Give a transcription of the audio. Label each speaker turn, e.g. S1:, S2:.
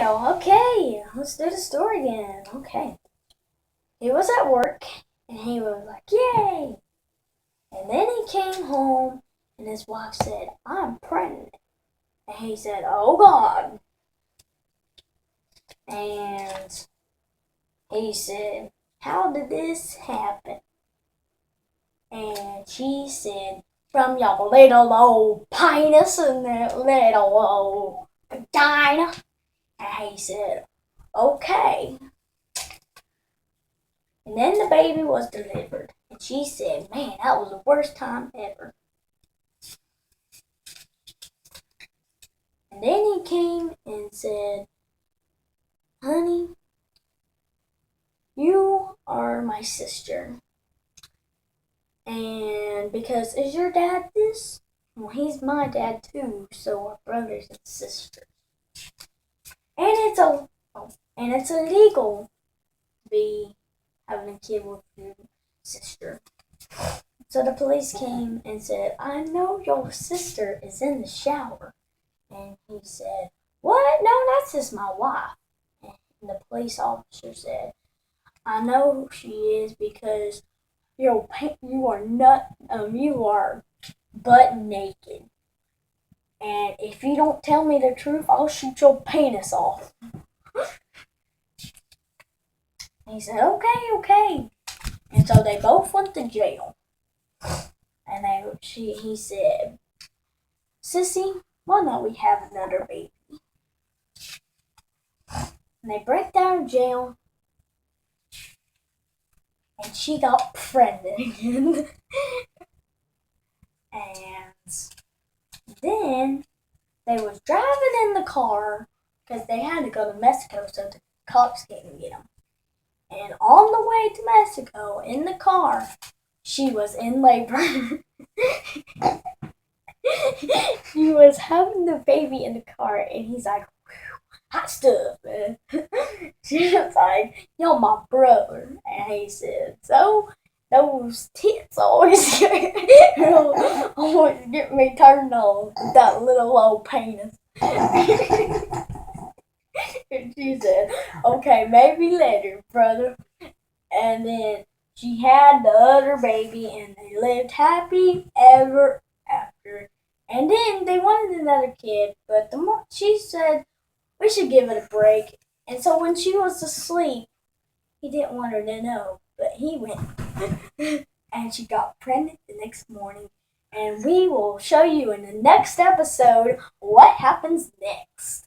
S1: Daniel, okay, let's do the story again. Okay. He was at work and he was like, yay! And then he came home and his wife said, I'm pregnant. And he said, oh God. And he said, how did this happen? And she said, from your little old penis and that little old vagina. And he said, okay. And then the baby was delivered. And she said, man, that was the worst time ever. And then he came and said, honey, you are my sister. And because is your dad this? Well, he's my dad too, so we're brothers and sisters. And it's illegal to be having a kid with your sister. So the police came and said, I know your sister is in the shower. And he said, what? No, that's just my wife. And the police officer said, I know who she is because you are butt naked. And if you don't tell me the truth, I'll shoot your penis off. And he said, okay. And so they both went to jail. And he said, Sissy, why don't we have another baby? And they break down jail. And she got pregnant again. And then they was driving in the car because they had to go to Mexico so the cops couldn't get them. And on the way to Mexico, in the car, she was in labor. She was having the baby in the car, and he's like, hot stuff, man. She was like, you're my brother. And he said, so those tits always get me turned on with that little old penis. And she said, okay, maybe later, brother. And then she had the other baby, and they lived happy ever after. And then they wanted another kid, but she said, we should give it a break. And so when she was asleep, he didn't want her to know, but he went. And she got pregnant the next morning. And we will show you in the next episode what happens next.